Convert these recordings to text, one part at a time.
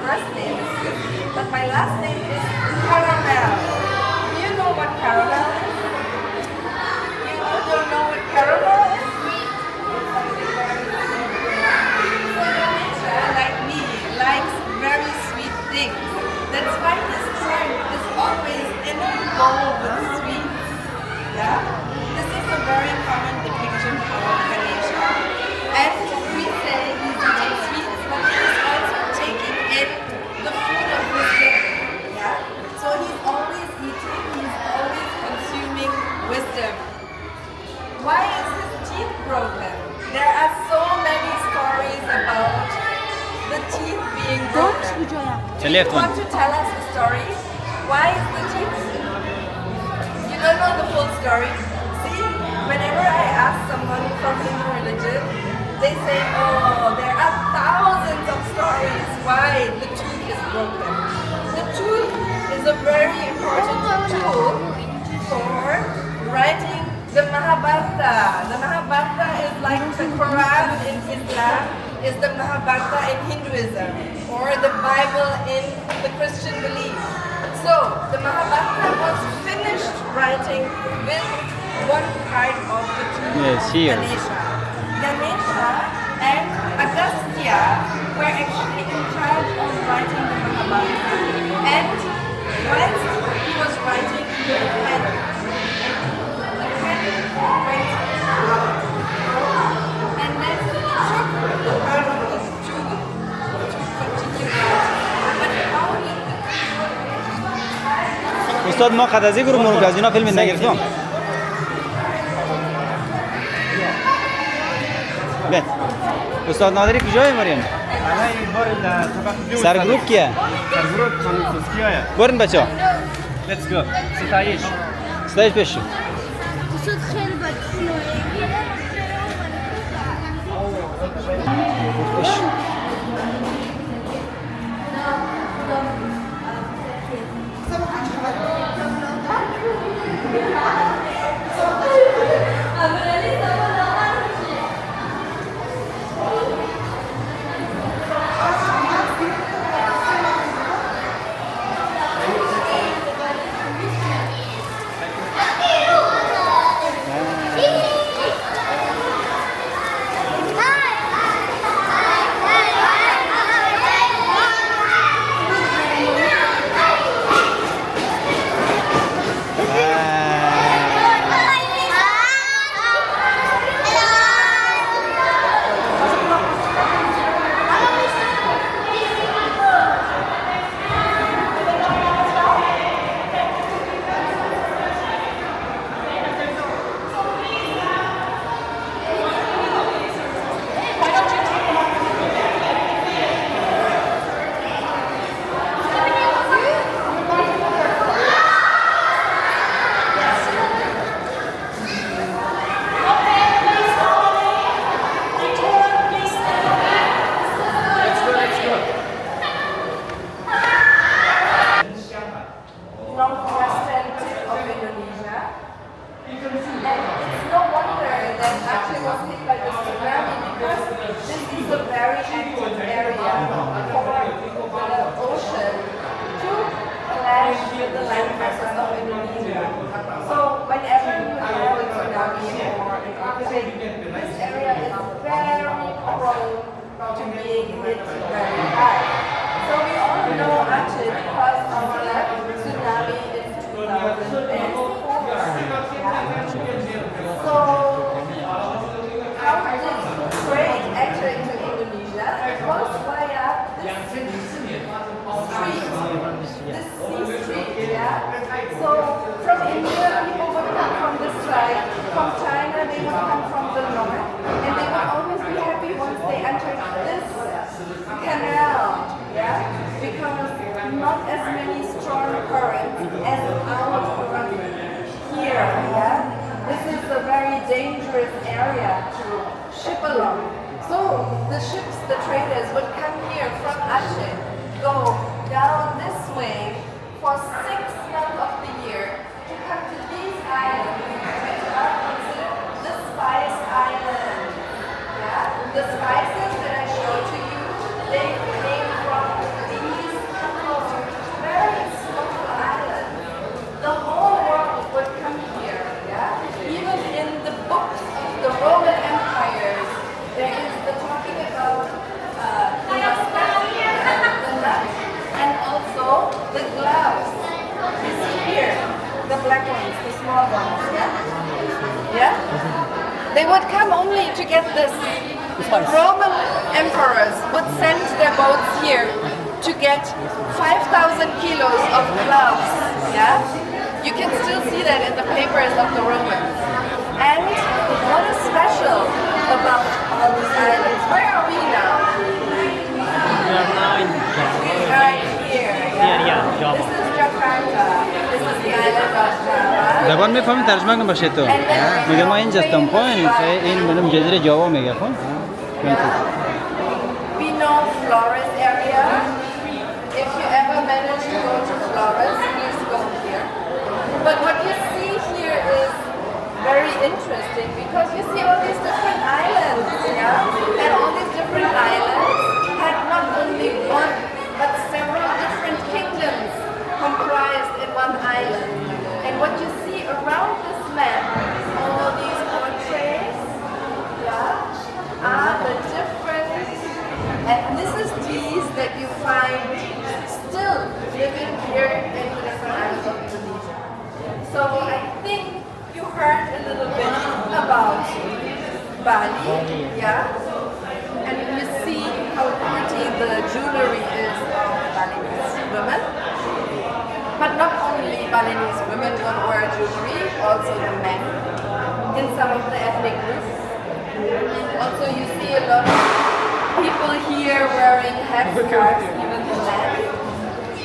first name is Swift, but my last name is Caramel. Do you know what caramel is? You don't know what caramel is? So Indonesia, like me, likes very sweet things. That's why this trend is always in a bowl with sweets. Yeah? This is a very common depiction for Indonesia. And we say he's eating sweets, but he's also taking in the food of wisdom. Yeah? So he's always eating, he's always consuming wisdom. Why is his teeth broken? There are so many stories about the teeth being broken. Do you want to tell us the story? Why is the teeth? You don't know the full story? See, whenever I ask someone from Hindu religion, they say, oh, there are thousands of stories why the tooth is broken. The tooth is a very important tool for writing the Mahabharata. The Mahabharata is like the Quran in Islam, is the Mahabharata in Hinduism, or the Bible in the Christian belief. So, the Mahabharata was finished writing with one part of the tooth, Yes, here. Ganesha. Ganesha and Agastya were actually in charge of writing the Mahabharata. And whilst he was writing, the pen went out. And then he took the part of his tooth to continue writing. But how he استاد ما قد از این گروه مرو که از اینا فیلم نگرفتم به استاد نادری کجای مریم سر گروپ کیه برن بچه ها Let's go. ستایش. ستایش پیش شو صوت خیلی بد پیش شو. northwestern tip of Indonesia. And it's no wonder that Aceh was hit by the tsunami because this is a very active area for the ocean to clash with the land masses of Indonesia. So whenever you have a tsunami or an earthquake, this area is very prone to being hit very hard. So we all know Aceh because of the tsunami in 2004. So how did trade enter into Indonesia? It was via this street, this sea street, yeah? So from India, people would come from this side, from China, they would come from the north, and they would always be happy once they entered this canal, yeah? Because not as many strong currents as our current here, yeah? This is a very dangerous area to ship along. So the ships, the traders would come here from Aceh, go down this way for 6 months of the year to come to these islands, which are considered the Spice Island. Yeah? The spices that I showed to you, they came from these They would come only to get this. The Roman emperors would send their boats here to get 5,000 kilos of cloves. Yeah? You can still see that in the papers of the Romans. And what is special about all these islands? Where are we now? We are now in We are here. Yeah? Java. This is Jakarta. This is the island of Java. زبان میفهمی ترجمه کنم باشه تو میگه ما اینجا هستم این منم جزیره جاوا میگه خب We know Flores area. If you ever manage to go to Flores, please go here. But what you see here is very interesting because you see all these different islands, yeah? And all these different islands had not only one, but several different kingdoms comprised in one island. And what you see around this map, all these portraits, yeah, are the different ethnicities that you find still living here in the different islands of Indonesia. So I think you heard a little bit about Bali, yeah? And you see how pretty the jewelry is of Balinese women. But not only Balinese women don't wear jewelry, also the men in some of the ethnic groups. Also you see a lot of people here wearing headscarves, even the men.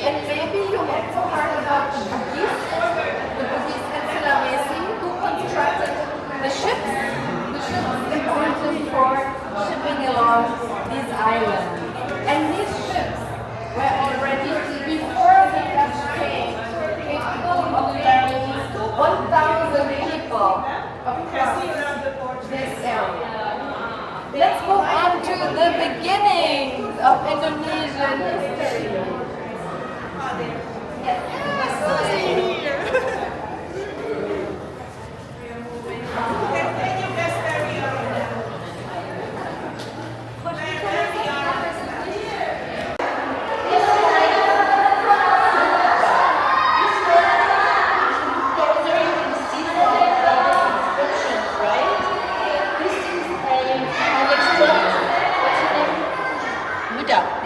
And maybe you also heard about the Bugis and Sulawesi who constructed the ships important for shipping along these islands. And these ships were already, before the Dutch came, capable of carrying 1,000 people across this area. Let's move on to the beginnings of Indonesian history.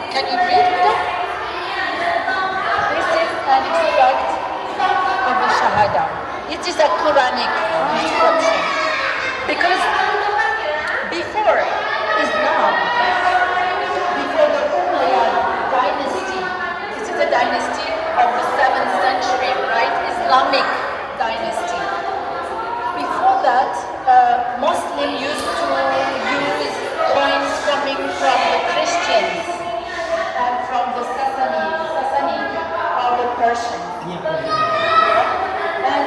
Can you read that? This is an extract of the Shahada. It is a Quranic inscription. Because before Islam, before the Umayyad dynasty, this is a dynasty of the 7th century, right? Islamic dynasty. Before that, Muslims used to use coins coming from the Christians and from the Sasani or the Persians. And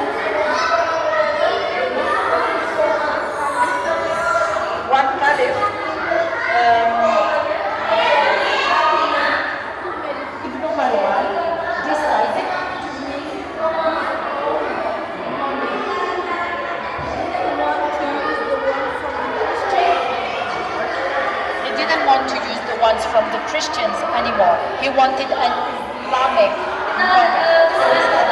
one caliph, Ibn Marwan, decided want to use the ones from the Christians anymore. He wanted an Islamic government.